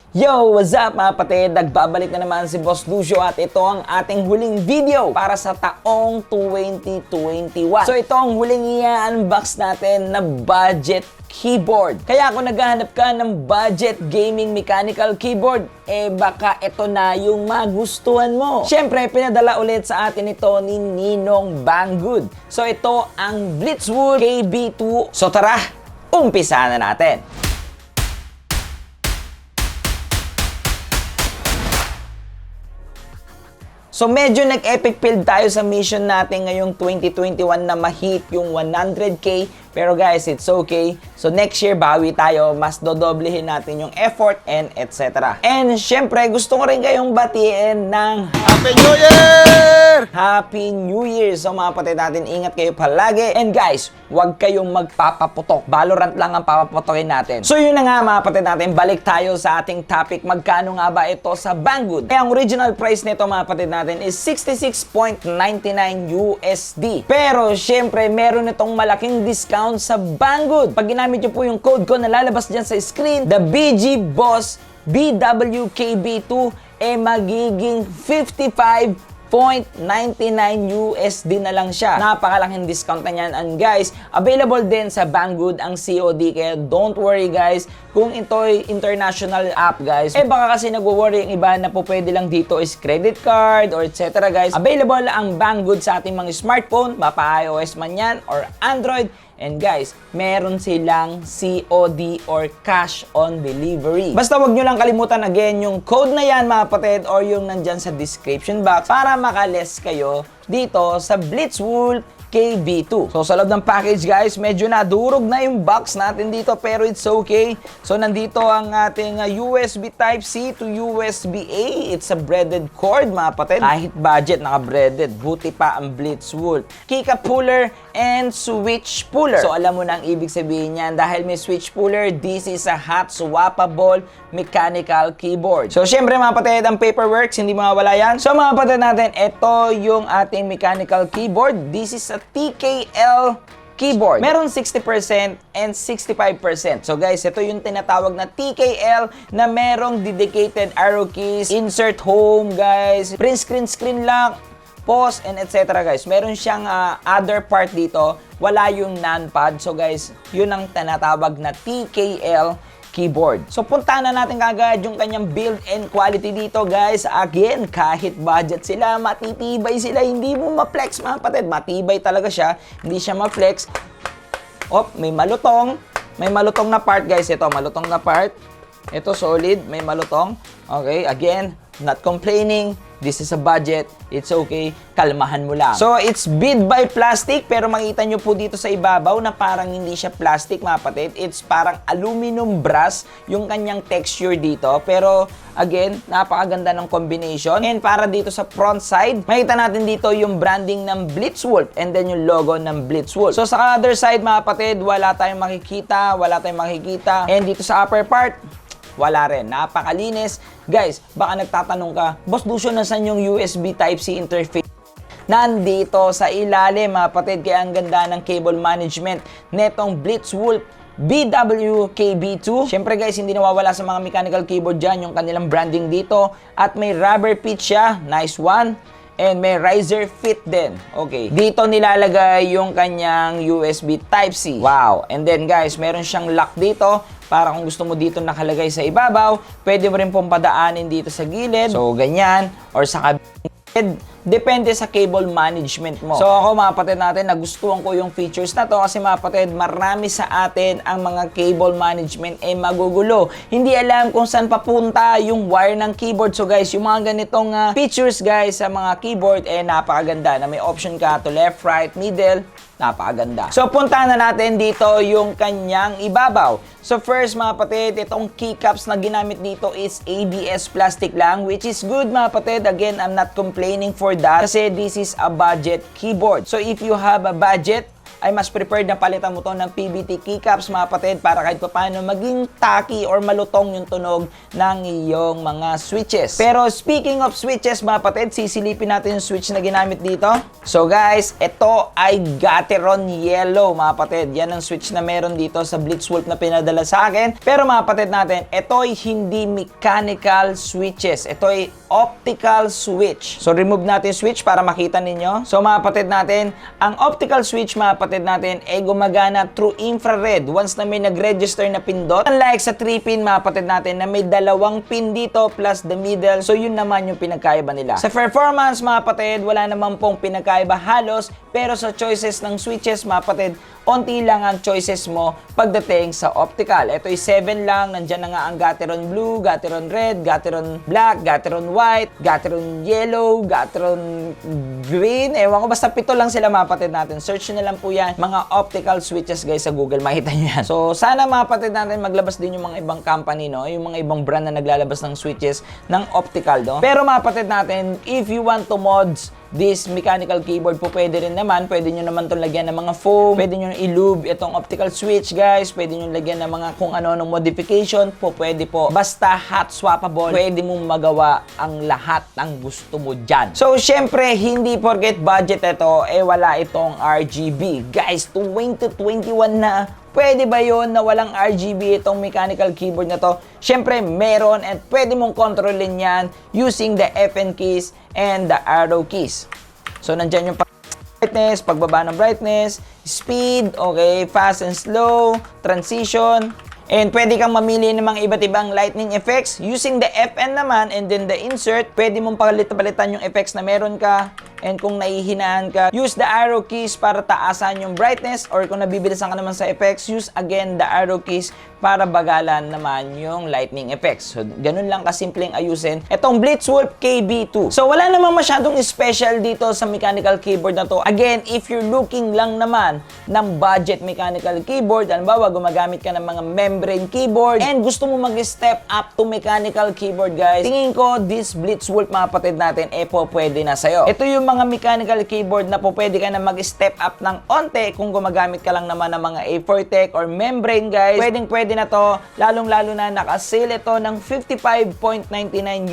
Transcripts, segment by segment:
Yo! What's up mga kapatid? Nagbabalik na naman si Boss Lucio at ito ang ating huling video para sa taong 2021. So ito ang huling i-unbox natin na budget keyboard. Kaya kung naghahanap ka ng budget gaming mechanical keyboard, baka ito na yung magustuhan mo. Siyempre, pinadala ulit sa atin ito ni Ninong Banggood. So ito ang Blitzwolf KB2. So tara, umpisa na natin. So medyo nag-epic build tayo sa mission natin ngayong 2021 na ma-hit yung 100k. Pero guys, it's okay. So next year, bawi tayo. Mas dodoblehin natin yung effort and etc. And syempre, gusto ko rin kayong batiin ng Happy New Year! Happy New Year! So mga kapatid natin, ingat kayo palagi. And guys, huwag kayong magpapaputok. Valorant lang ang papaputokin natin. So yun na nga mga kapatid natin, balik tayo sa ating topic. Magkano nga ba ito sa Banggood? Kaya ang original price nito mga kapatid natin is 66.99 USD. Pero syempre, meron itong malaking discount sa Banggood. Pag ginamit nyo po yung code ko na lalabas dyan sa screen, the BG Boss BWKB2, magiging 55.99 USD na lang siya. Napakalaking discount na yan. And guys, available din sa Banggood ang COD. Kaya don't worry guys, kung ito ay international app guys, baka kasi nagwo-worry yung iba na po pwede lang dito is credit card or etc. guys. Available ang Banggood sa ating mga smartphone, mapa iOS man yan or Android. And guys, meron silang COD or cash on delivery. Basta wag nyo lang kalimutan again yung code na yan mga kapatid or yung nandyan sa description box para makaless kayo dito sa Blitzwolf KB2. So sa loob ng package guys, medyo nadurog na yung box natin dito pero it's okay. So nandito ang ating USB Type-C to USB-A. It's a breaded cord mga kapatid. Kahit budget naka-breaded. Buti pa ang Blitzwolf. Keycap puller and switch puller. So alam mo na ang ibig sabihin niyan. Dahil may switch puller, this is a hot swappable mechanical keyboard. So syempre mga kapatid, ang paperworks, hindi mawawala yan. So mga kapatid natin, ito yung ating mechanical keyboard. This is a TKL keyboard. Meron 60% and 65%. So guys, ito yung tinatawag na TKL na merong dedicated arrow keys, insert home guys, print screen lock, pause and etc. guys. Meron siyang other part dito, wala yung non-pad. So guys, yun ang tinatawag na TKL keyboard. So puntahan na natin kagad yung kanyang build and quality dito guys. Again, kahit budget sila, matitibay sila. Hindi mo ma-flex mga kapatid. Matibay talaga siya. Hindi siya ma-flex. May malutong. May malutong na part guys. Ito, malutong na part. Ito solid. May malutong. Okay, again, not complaining. This is a budget. It's okay. Kalmahan mo lang. So, it's bead by plastic. Pero makita nyo po dito sa ibabaw na parang hindi siya plastic, mga kapatid. It's parang aluminum brass yung kanyang texture dito. Pero, again, napakaganda ng combination. And para dito sa front side, makita natin dito yung branding ng Blitzwolf. And then yung logo ng Blitzwolf. So, sa other side, mga kapatid, wala tayong makikita. Wala tayong makikita. And dito sa upper part, wala rin. Napakalinis. Guys, baka nagtatanong ka, Boss Lucio, nasan yung USB Type-C interface? Nandito sa ilalim, mga kapatid. Kaya ang ganda ng cable management netong Blitzwolf BWKB2. Siyempre guys, hindi nawawala sa mga mechanical keyboard dyan yung kanilang branding dito. At may rubber fit siya. Nice one. And may riser fit din. Okay. Dito nilalagay yung kanyang USB Type-C. Wow. And then guys, meron siyang lock dito. Para kung gusto mo dito nakalagay sa ibabaw, pwede mo rin pong padaanin dito sa gilid. So, ganyan. Or sa kabila. Depende sa cable management mo. So, ako mga kapatid natin, nagustuhan ko yung features na to kasi mga kapatid, marami sa atin ang mga cable management magugulo. Hindi alam kung saan papunta yung wire ng keyboard. So guys, yung mga ganitong features guys sa mga keyboard, napakaganda na may option ka to left, right, middle. Napakaganda. So, punta na natin dito yung kanyang ibabaw. So, first mga kapatid, itong keycaps na ginamit dito is ABS plastic lang, which is good mga kapatid. Again, I'm not complaining for that kasi this is a budget keyboard. So, if you have a budget, ay mas preferred na palitan mo to ng PVT keycaps mga kapatid para kahit paano maging tacky or malutong yung tunog ng iyong mga switches. Pero speaking of switches mga kapatid, sisilipin natin yung switch na ginamit dito. So guys, ito ay Gateron Yellow mga kapatid. Yan ang switch na meron dito sa Blitzwolf na pinadala sa akin. Pero mga kapatid natin, ito ay hindi mechanical switches. Ito ay optical switch. So remove natin switch para makita ninyo. So mga kapatid natin, ang optical switch mga kapatid natin ay gumagana through infrared once na may nag-register na pindot. Unlike sa 3-pin mga kapatid natin na may dalawang pin dito plus the middle. So yun naman yung pinagkaiba nila. Sa performance mga kapatid, wala naman pong pinagkaiba halos, pero sa choices ng switches mga kapatid, onti lang ang choices mo pagdating sa optical. Ito ay 7 lang. Nandyan na nga ang Gateron Blue, Gateron Red, Gateron Black, Gateron White, Gateron Yellow, Gateron Green. Ewan ko, basta 7 lang sila mga kapatid natin. Search nyo na lang po yan. Mga optical switches guys sa Google. Makita nyo yan. So sana mga kapatid natin maglabas din yung mga ibang company, no? Yung mga ibang brand na naglalabas ng switches ng optical, no? Pero mga kapatid natin, if you want to mods this mechanical keyboard po, pwede rin naman. Pwede nyo naman itong lagyan ng mga foam. Pwede nyo i-lube itong optical switch, guys. Pwede nyo lagyan ng mga kung ano-anong modification po. Pwede po. Basta hot swappable, pwede mong magawa ang lahat ng gusto mo dyan. So, syempre, hindi forget budget ito, wala itong RGB. Guys, 2021 na. Pwede ba yun na walang RGB itong mechanical keyboard na to? Syempre, meron, and pwede mong kontrolin yan using the FN keys and the arrow keys. So, nandyan yung brightness, pagbaba ng brightness, speed, okay, fast and slow, transition, and pwede kang mamili ng mga iba't ibang lightning effects using the FN naman, and then the insert, pwede mong palitan yung effects na meron ka. And kung nahihinaan ka, use the arrow keys para taasan yung brightness, or kung nabibilisan ka naman sa effects, use again the arrow keys para bagalan naman yung lightning effects. So, ganun lang kasimpleng ayusin itong Blitzwolf KB2. So, wala namang masyadong special dito sa mechanical keyboard na to. Again, if you're looking lang naman ng budget mechanical keyboard, halimbawa, gumagamit ka ng mga membrane keyboard, and gusto mo mag-step up to mechanical keyboard, guys, tingin ko, this Blitzwolf mga kapatid natin, pwede na sa'yo. Ito yung mga mechanical keyboard na po pwede ka na mag-step up ng onte kung gumagamit ka lang naman ng mga A4Tech or membrane, guys. Pwede na to, lalong-lalo na naka-sale ito ng 55.99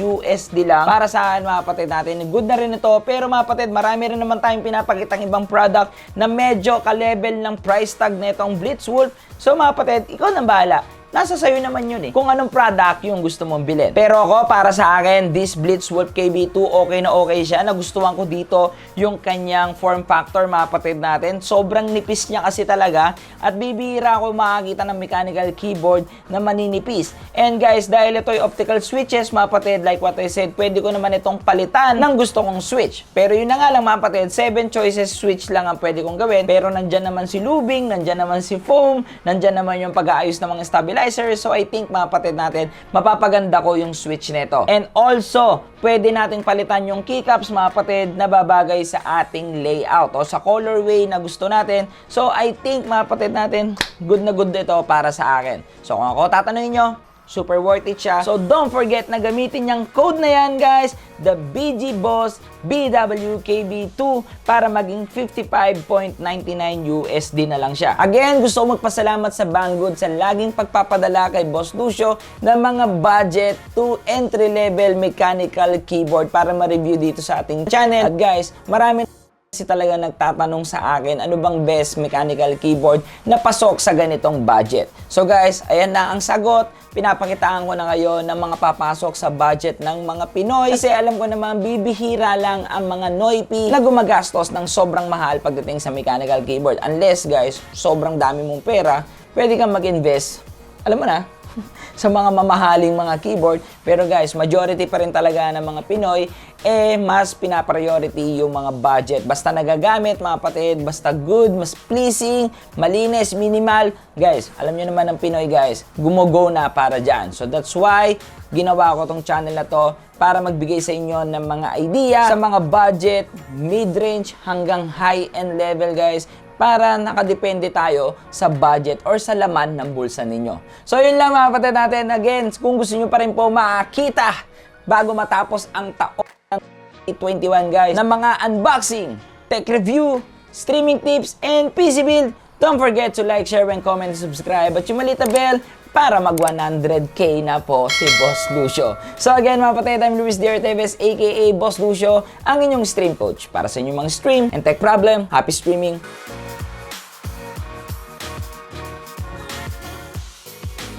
USD lang. Para sa mga kapatid natin, good na rin ito. Pero mga kapatid, marami rin naman tayong pinapakitang ibang product na medyo ka-level ng price tag na itong Blitzwolf. So mga kapatid, ikaw nang bahala. Nasa sayo naman yun kung anong product yung gusto mong bilhin. Pero ako, para sa akin, this Blitzwolf KB2, okay na okay siya. Nagustuhan ko dito yung kanyang form factor, mga kapatid natin. Sobrang nipis niya kasi talaga. At bibihira ako makakita ng mechanical keyboard na maninipis. And guys, dahil ito ay optical switches, mga kapatid, like what I said, pwede ko naman itong palitan ng gusto kong switch. Pero yun na nga lang, mga kapatid, 7 choices switch lang ang pwede kong gawin. Pero nandyan naman si lubing, nandyan naman si foam, nandyan naman yung pag-aayos ng mga stabilizer. So I think mga kapatid natin, mapapaganda ko yung switch nito. And also, pwede nating palitan yung keycaps mga kapatid na babagay sa ating layout o sa colorway na gusto natin. So I think mga kapatid natin, good na good ito para sa akin. So kung ako tatanungin nyo, super worth it siya. So don't forget na gamitin yung code na yan, guys, the BG Boss BWKB2 para maging 55.99 USD na lang siya. Again, gusto ko magpasalamat sa Banggood sa laging pagpapadala kay Boss Lucio ng mga budget to entry level mechanical keyboard para ma-review dito sa ating channel. At guys, marami kasi talaga nagtatanong sa akin, ano bang best mechanical keyboard na pasok sa ganitong budget. So guys, ayan na ang sagot. Pinapakitaan ko na ngayon ng mga papasok sa budget ng mga Pinoy. Kasi alam ko naman, bibihira lang ang mga Noipi na gumagastos ng sobrang mahal pagdating sa mechanical keyboard. Unless guys, sobrang dami mong pera, pwede kang mag-invest. Alam mo na, sa mga mamahaling mga keyboard. Pero guys, majority pa rin talaga ng mga Pinoy, mas pinapriority yung mga budget. Basta nagagamit, mga kapatid, basta good, mas pleasing, malinis, minimal. Guys, alam nyo naman ng Pinoy, guys, gumogo na para dyan. So that's why, ginawa ko tong channel na to para magbigay sa inyo ng mga idea sa mga budget, mid-range hanggang high-end level, guys, para nakadepende tayo sa budget or sa laman ng bulsa ninyo. So yun lang mga kapatid natin. Again, kung gusto nyo pa rin po makita bago matapos ang taon ng 2021, guys, ng mga unboxing, tech review, streaming tips, and PC build. Don't forget to like, share, and comment, and subscribe. At yung malita bell para mag 100k na po si Boss Lucio. So again mga patay, I'm Luis D. Orteves aka Boss Lucio, ang inyong stream coach para sa inyong mga stream and tech problem. Happy streaming!